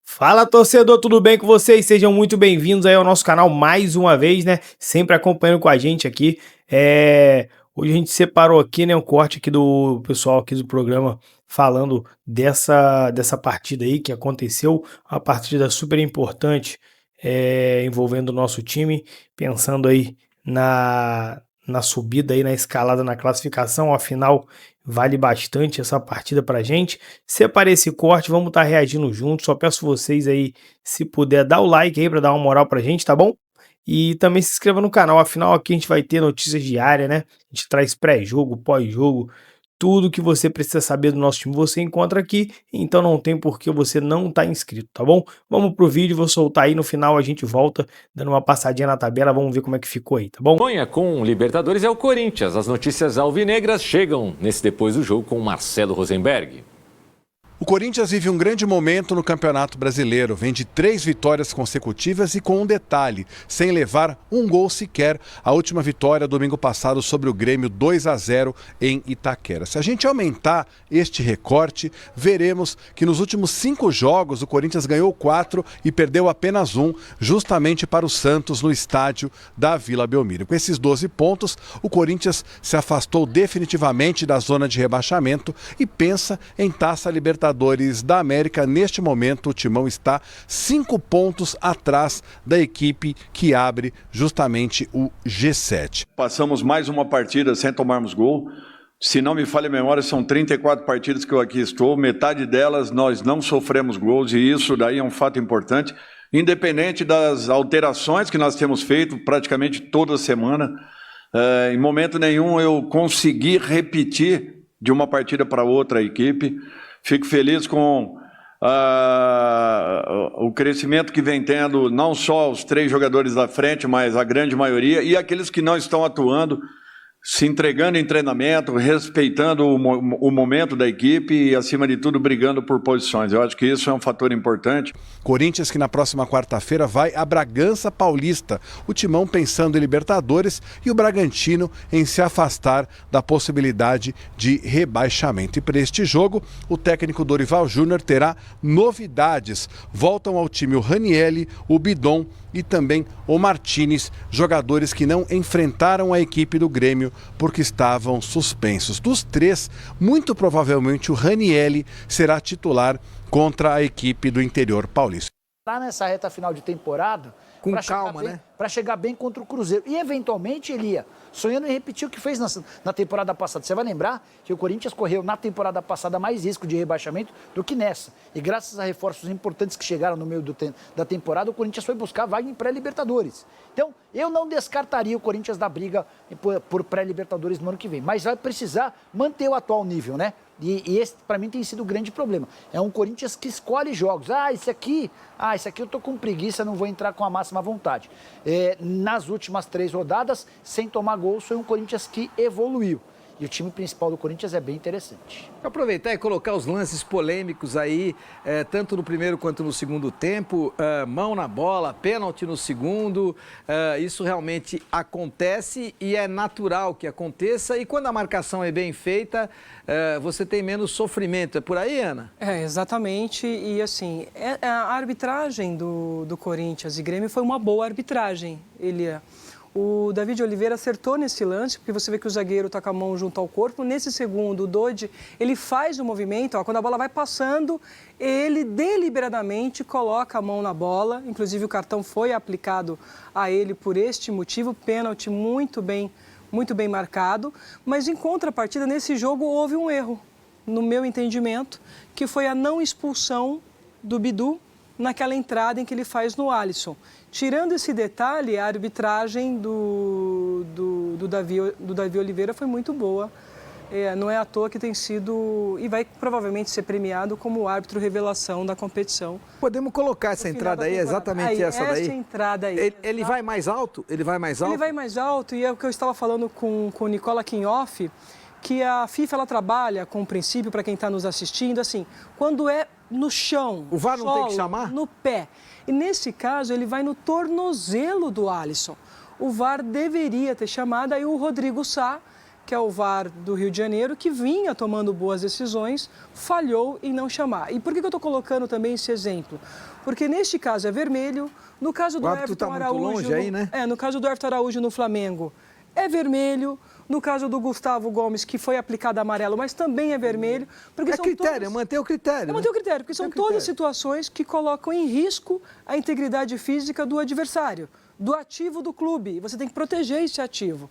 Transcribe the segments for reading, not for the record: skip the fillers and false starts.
Fala, torcedor, tudo bem com vocês? Sejam muito bem-vindos aí ao nosso canal mais uma vez, né? Sempre acompanhando com a gente aqui. Hoje a gente separou aqui, né, um corte aqui do pessoal aqui do programa falando dessa partida aí que aconteceu, uma partida super importante envolvendo o nosso time, pensando aí na subida aí, na escalada, na classificação, afinal vale bastante essa partida pra gente. Separei esse corte, vamos estar reagindo juntos. Só peço vocês aí, se puder, dar o like aí para dar uma moral pra gente, tá bom? E também se inscreva no canal, afinal aqui a gente vai ter notícias diárias, né? A gente traz pré-jogo, pós-jogo, tudo que você precisa saber do nosso time você encontra aqui, então não tem por que você não estar inscrito, tá bom? Vamos pro vídeo, vou soltar aí, no final a gente volta dando uma passadinha na tabela, vamos ver como é que ficou aí, tá bom? Sonha com Libertadores é o Corinthians. As notícias alvinegras chegam nesse Depois do Jogo com Marcelo Rosenberg. O Corinthians vive um grande momento no Campeonato Brasileiro. Vem de 3 vitórias consecutivas e com um detalhe, sem levar um gol sequer. A última vitória domingo passado sobre o Grêmio 2-0 em Itaquera. Se a gente aumentar este recorte, veremos que nos últimos 5 jogos o Corinthians ganhou 4 e perdeu apenas 1, justamente para o Santos no estádio da Vila Belmiro. Com esses 12 pontos, o Corinthians se afastou definitivamente da zona de rebaixamento e pensa em Taça Libertadores da América. Neste momento, o Timão está 5 pontos atrás da equipe que abre justamente o G7. Passamos mais uma partida sem tomarmos gol. Se não me falha a memória, são 34 partidas que eu aqui estou. Metade delas nós não sofremos gols e isso daí é um fato importante. Independente das alterações que nós temos feito praticamente toda semana, em momento nenhum eu consegui repetir de uma partida para outra a equipe. Fico feliz com o crescimento que vem tendo, não só os 3 jogadores da frente, mas a grande maioria, e aqueles que não estão atuando, se entregando em treinamento, respeitando o momento da equipe e, acima de tudo, brigando por posições. Eu acho que isso é um fator importante. Corinthians que na próxima quarta-feira vai a Bragança Paulista. O Timão pensando em Libertadores e o Bragantino em se afastar da possibilidade de rebaixamento. E para este jogo, o técnico Dorival Júnior terá novidades. Voltam ao time o Ranielli, o Bidon e também o Martínez, jogadores que não enfrentaram a equipe do Grêmio porque estavam suspensos. Dos 3, muito provavelmente o Ranielli será titular contra a equipe do interior paulista. Lá nessa reta final de temporada, com calma, bem, né? Para chegar bem contra o Cruzeiro. E eventualmente ele ia sonhando em repetir o que fez na temporada passada. Você vai lembrar que o Corinthians correu na temporada passada mais risco de rebaixamento do que nessa. E graças a reforços importantes que chegaram no meio da temporada, o Corinthians foi buscar vaga em pré-Libertadores. Então, eu não descartaria o Corinthians da briga por pré-Libertadores no ano que vem. Mas vai precisar manter o atual nível, né? E esse, para mim, tem sido o grande problema. É um Corinthians que escolhe jogos. Esse aqui eu tô com preguiça, não vou entrar com a máxima vontade. Nas últimas 3 rodadas, sem tomar gols, foi um Corinthians que evoluiu. E o time principal do Corinthians é bem interessante. Aproveitar e colocar os lances polêmicos aí, tanto no primeiro quanto no segundo tempo, mão na bola, pênalti no segundo, isso realmente acontece e é natural que aconteça. E quando a marcação é bem feita, você tem menos sofrimento. É por aí, Ana? Exatamente. E assim, a arbitragem do Corinthians e Grêmio foi uma boa arbitragem, Elia. O David Oliveira acertou nesse lance, porque você vê que o zagueiro está com a mão junto ao corpo. Nesse segundo, o Dodi, ele faz o movimento, quando a bola vai passando, ele deliberadamente coloca a mão na bola. Inclusive, o cartão foi aplicado a ele por este motivo. Pênalti muito bem marcado. Mas, em contrapartida, nesse jogo houve um erro, no meu entendimento, que foi a não expulsão do Bidu naquela entrada em que ele faz no Alisson. Tirando esse detalhe, a arbitragem do Davi Oliveira foi muito boa. Não é à toa que tem sido, e vai provavelmente ser premiado como árbitro revelação da competição. Podemos colocar essa entrada aí, exatamente essa daí? Essa entrada aí. Ele vai mais alto? Ele vai mais alto? Ele vai mais alto, e é o que eu estava falando com o Nicola Kinhoff, que a FIFA ela trabalha com o princípio, para quem está nos assistindo, assim, quando é no chão, o VAR não solo, tem que chamar? No pé. E nesse caso, ele vai no tornozelo do Alisson. O VAR deveria ter chamado, aí o Rodrigo Sá, que é o VAR do Rio de Janeiro, que vinha tomando boas decisões, falhou em não chamar. E por que eu estou colocando também esse exemplo? Porque neste caso é vermelho, no caso do Everton Araújo... longe aí, né? No caso do Everton Araújo no Flamengo, é vermelho. No caso do Gustavo Gomes, que foi aplicado amarelo, mas também é vermelho. Porque são critério, manter o critério. Manter o critério, porque são todas situações que colocam em risco a integridade física do adversário, do ativo do clube. Você tem que proteger esse ativo.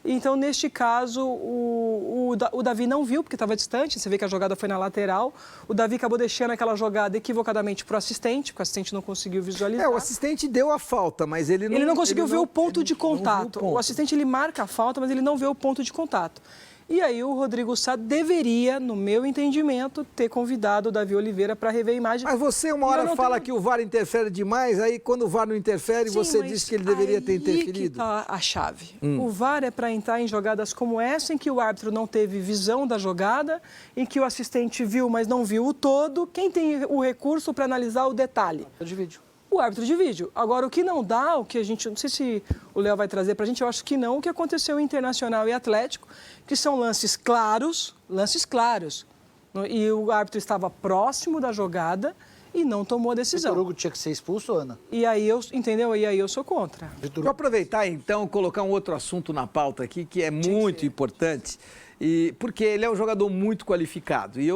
Então, neste caso, o Davi não viu, porque estava distante, você vê que a jogada foi na lateral. O Davi acabou deixando aquela jogada equivocadamente para o assistente, porque o assistente não conseguiu visualizar. O assistente deu a falta, mas ele não conseguiu ver o ponto de contato. O assistente, ele marca a falta, mas ele não vê o ponto de contato. E aí o Rodrigo Sá deveria, no meu entendimento, ter convidado o Davi Oliveira para rever a imagem. Mas você uma hora fala que o VAR interfere demais, aí quando o VAR não interfere, você diz que ele deveria ter interferido. Aí que tá a chave. O VAR é para entrar em jogadas como essa, em que o árbitro não teve visão da jogada, em que o assistente viu, mas não viu o todo. Quem tem o recurso para analisar o detalhe? De vídeo. O árbitro de vídeo. Agora, o que não dá, o que a gente... Não sei se o Léo vai trazer para a gente, eu acho que não, o que aconteceu em Internacional e Atlético, que são lances claros. E o árbitro estava próximo da jogada e não tomou a decisão. O Vitor Hugo tinha que ser expulso, Ana? E aí entendeu? E aí eu sou contra. Vou aproveitar, então, colocar um outro assunto na pauta aqui, que é muito importante. Porque ele é um jogador muito qualificado e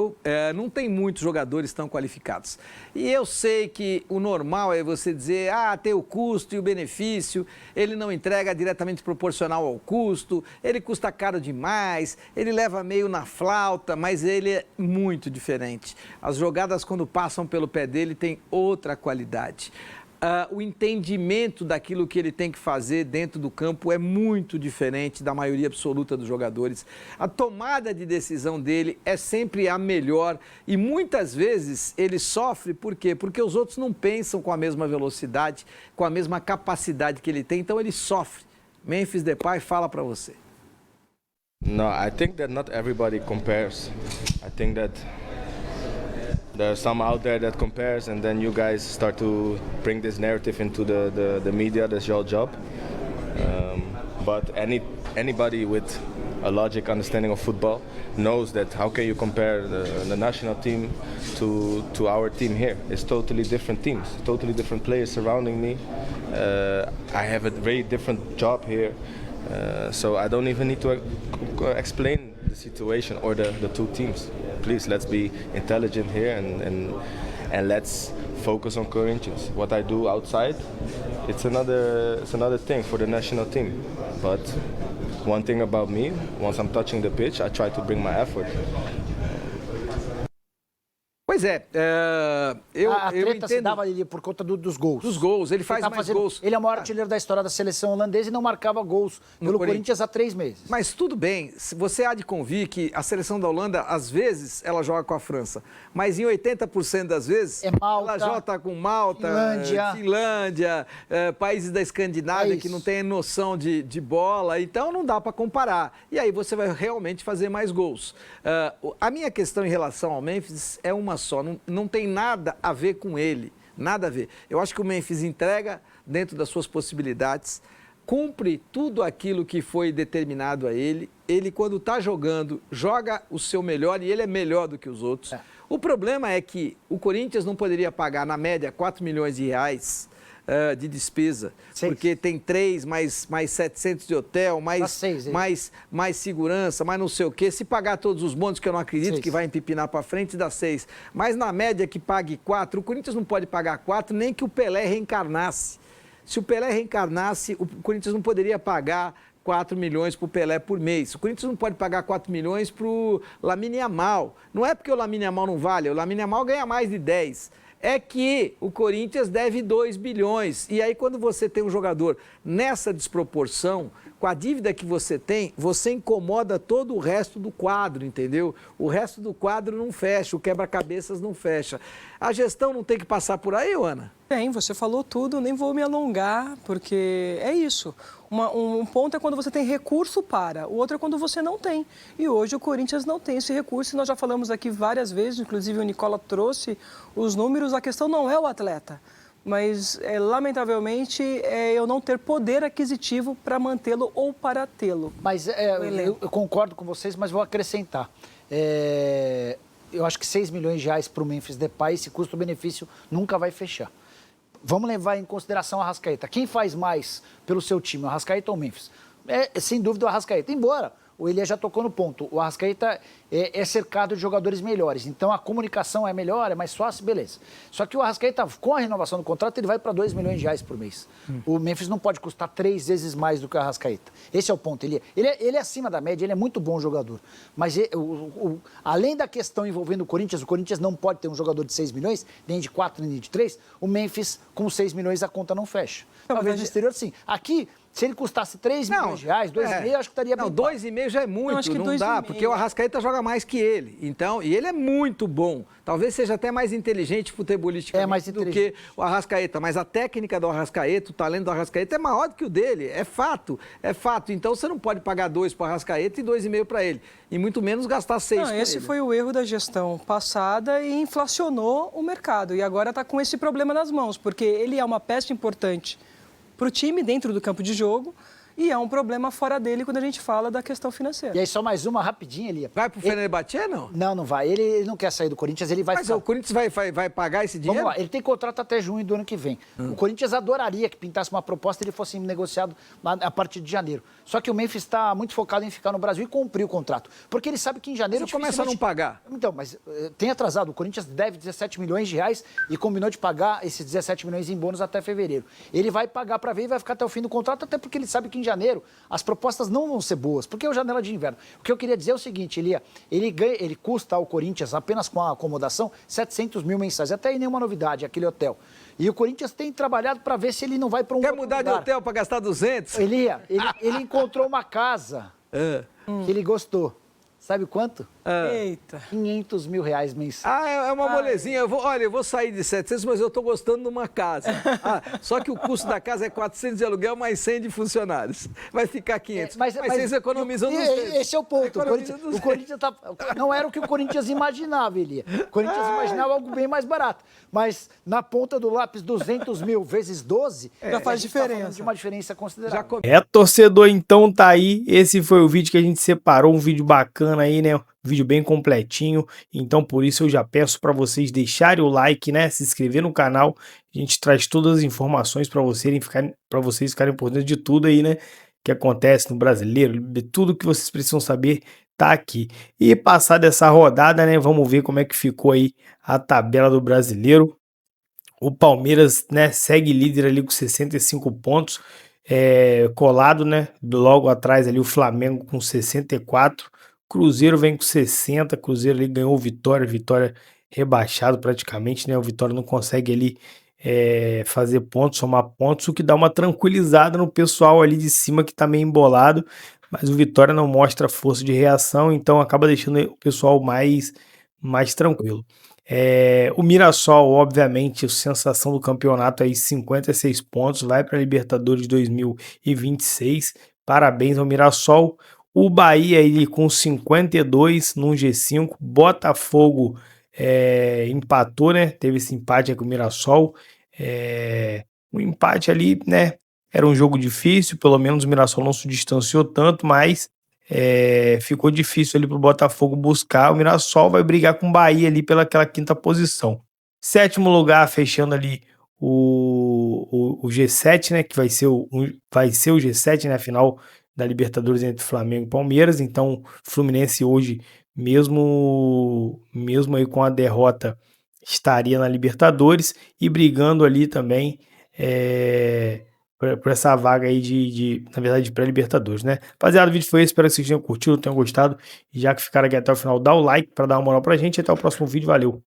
não tem muitos jogadores tão qualificados. E eu sei que o normal é você dizer, tem o custo e o benefício, ele não entrega diretamente proporcional ao custo, ele custa caro demais, ele leva meio na flauta, mas ele é muito diferente. As jogadas, quando passam pelo pé dele, têm outra qualidade. O entendimento daquilo que ele tem que fazer dentro do campo é muito diferente da maioria absoluta dos jogadores. A tomada de decisão dele é sempre a melhor e muitas vezes ele sofre, por quê? Porque os outros não pensam com a mesma velocidade, com a mesma capacidade que ele tem, então ele sofre. Memphis Depay fala para você. No, I think that not everybody compares. I think that there are some out there that compares, and then you guys start to bring this narrative into the media. That's your job. But anybody with a logic understanding of football knows that how can you compare the national team to our team here? It's totally different teams, totally different players surrounding me. I have a very different job here, so I don't even need to explain the situation or the two teams. Please, let's be intelligent here and let's focus on Corinthians. What I do outside, it's another thing for the national team. But one thing about me, once I'm touching the pitch, I try to bring my effort. Pois é, eu treta se entendo. dava ali por conta dos gols. Dos gols, ele faz mais gols. Ele é o maior artilheiro da história da seleção holandesa e não marcava gols pelo Corinthians há 3 meses. Mas tudo bem, você há de convir que a seleção da Holanda, às vezes, ela joga com a França. Mas em 80% das vezes, Malta, ela joga com Malta, Finlândia, países da Escandinávia que não têm noção de bola. Então não dá para comparar. E aí você vai realmente fazer mais gols. A minha questão em relação ao Memphis é uma só, não tem nada a ver com ele, nada a ver. Eu acho que o Memphis entrega dentro das suas possibilidades, cumpre tudo aquilo que foi determinado a ele. Ele, quando está jogando, joga o seu melhor e ele é melhor do que os outros. O problema é que o Corinthians não poderia pagar, na média, 4 milhões de reais de despesa, porque tem 3, mais 700 de hotel, mais segurança, mais não sei o quê. Se pagar todos os bônus, que eu não acredito que vai empipinar para frente, dá 6. Mas na média que pague 4, o Corinthians não pode pagar 4, nem que o Pelé reencarnasse. Se o Pelé reencarnasse, o Corinthians não poderia pagar 4 milhões para o Pelé por mês. O Corinthians não pode pagar 4 milhões para o Lamine Yamal. Não é porque o Lamine Yamal não vale, o Lamine Yamal ganha mais de 10. É que o Corinthians deve 2 bilhões. E aí, quando você tem um jogador nessa desproporção, com a dívida que você tem, você incomoda todo o resto do quadro, entendeu? O resto do quadro não fecha, o quebra-cabeças não fecha. A gestão não tem que passar por aí, Ana? Bem, você falou tudo, nem vou me alongar, porque é isso. Um ponto é quando você tem recurso para, o outro é quando você não tem. E hoje o Corinthians não tem esse recurso, e nós já falamos aqui várias vezes, inclusive o Nicola trouxe os números, a questão não é o atleta. mas lamentavelmente eu não ter poder aquisitivo para mantê-lo ou para tê-lo. Mas eu concordo com vocês, mas vou acrescentar. Eu acho que 6 milhões de reais para o Memphis Depay, esse custo-benefício nunca vai fechar. Vamos levar em consideração a Arrascaeta. Quem faz mais pelo seu time, o Arrascaeta ou o Memphis? Sem dúvida o Arrascaeta. Embora o Elia já tocou no ponto, o Arrascaeta é cercado de jogadores melhores. Então a comunicação é melhor, é mais fácil, beleza. Só que o Arrascaeta, com a renovação do contrato, ele vai para 2 milhões de reais por mês. O Memphis não pode custar 3 vezes mais do que o Arrascaeta. Esse é o ponto. Ele é acima da média, ele é muito bom jogador. Mas além da questão envolvendo o Corinthians não pode ter um jogador de 6 milhões, nem de 4, nem de 3. O Memphis, com 6 milhões, a conta não fecha. Talvez no exterior, sim. Aqui, se ele custasse 3 milhões de reais, 2,5, acho que estaria bem. Não, 2,5 já é muito, não dá, porque o Arrascaeta joga mais que ele. Então, e ele é muito bom. Talvez seja até mais inteligente futebolisticamente do que o Arrascaeta. Mas a técnica do Arrascaeta, o talento do Arrascaeta é maior do que o dele. É fato, é fato. Então, você não pode pagar 2 para o Arrascaeta e 2,5 para ele. E muito menos gastar 6 para ele. Esse foi o erro da gestão passada e inflacionou o mercado. E agora está com esse problema nas mãos, porque ele é uma peça importante para o time dentro do campo de jogo e é um problema fora dele quando a gente fala da questão financeira. E aí só mais uma rapidinha ali. Vai pro Fenerbahçe, não? Não vai. Ele não quer sair do Corinthians, ele vai Mas o Corinthians vai pagar esse dinheiro? Vamos lá, ele tem contrato até junho do ano que vem. O Corinthians adoraria que pintasse uma proposta e ele fosse negociado a partir de janeiro. Só que o Memphis está muito focado em ficar no Brasil e cumprir o contrato. Porque ele sabe que em janeiro... Você começa a não pagar. Então, mas tem atrasado. O Corinthians deve 17 milhões de reais e combinou de pagar esses 17 milhões em bônus até fevereiro. Ele vai pagar para ver e vai ficar até o fim do contrato, até porque ele sabe que em janeiro as propostas não vão ser boas, porque é o janela de inverno. O que eu queria dizer é o seguinte, ele custa ao Corinthians, apenas com a acomodação, 700 mil mensais. Até aí nenhuma novidade, aquele hotel. E o Corinthians tem trabalhado para ver se ele não vai para um Quer mudar de hotel para gastar 200? Ele encontrou uma casa que ele gostou. Sabe quanto? Eita. 500 mil reais mensais. É uma molezinha. Eu vou sair de 700, mas eu estou gostando de uma casa. Só que o custo da casa é 400 de aluguel, mais 100 de funcionários. Vai ficar 500. Mas vocês economizam nos três. Esse é o ponto. O Corinthians não era o que o Corinthians imaginava, Elia. O Corinthians imaginava algo bem mais barato. Mas na ponta do lápis, 200 mil vezes 12, já faz diferença. De uma diferença considerável. Torcedor, então tá aí. Esse foi o vídeo que a gente separou, um vídeo bacana aí, né? Vídeo bem completinho, então por isso eu já peço para vocês deixarem o like, né, se inscrever no canal. A gente traz todas as informações para vocês ficarem por dentro de tudo aí, né, que acontece no Brasileiro, tudo que vocês precisam saber tá aqui. E passar dessa rodada, né, vamos ver como é que ficou aí a tabela do Brasileiro. O Palmeiras, né, segue líder ali com 65 pontos, colado, né, logo atrás ali o Flamengo com 64. Cruzeiro vem com 60, Cruzeiro ali ganhou Vitória rebaixado praticamente, né? O Vitória não consegue ali fazer pontos, somar pontos, o que dá uma tranquilizada no pessoal ali de cima que tá meio embolado, mas o Vitória não mostra força de reação, então acaba deixando o pessoal mais tranquilo. O Mirassol, obviamente, a sensação do campeonato aí, 56 pontos, vai para a Libertadores 2026, parabéns ao Mirassol. O Bahia aí com 52 no G5, Botafogo empatou, né? Teve esse empate aí com o Mirassol. Um empate ali, né? Era um jogo difícil, pelo menos o Mirassol não se distanciou tanto, mas ficou difícil ali pro Botafogo buscar. O Mirassol vai brigar com o Bahia ali pelaquela quinta posição. 7º lugar, fechando ali o G7, né? Que vai ser o G7, né? Final da Libertadores entre Flamengo e Palmeiras. Então, Fluminense hoje, mesmo aí com a derrota, estaria na Libertadores e brigando ali também por essa vaga aí na verdade, de pré-Libertadores, né? Rapaziada, o vídeo foi esse, espero que vocês tenham curtido, tenham gostado. E já que ficaram aqui até o final, dá o like para dar uma moral pra gente. Até o próximo vídeo, valeu!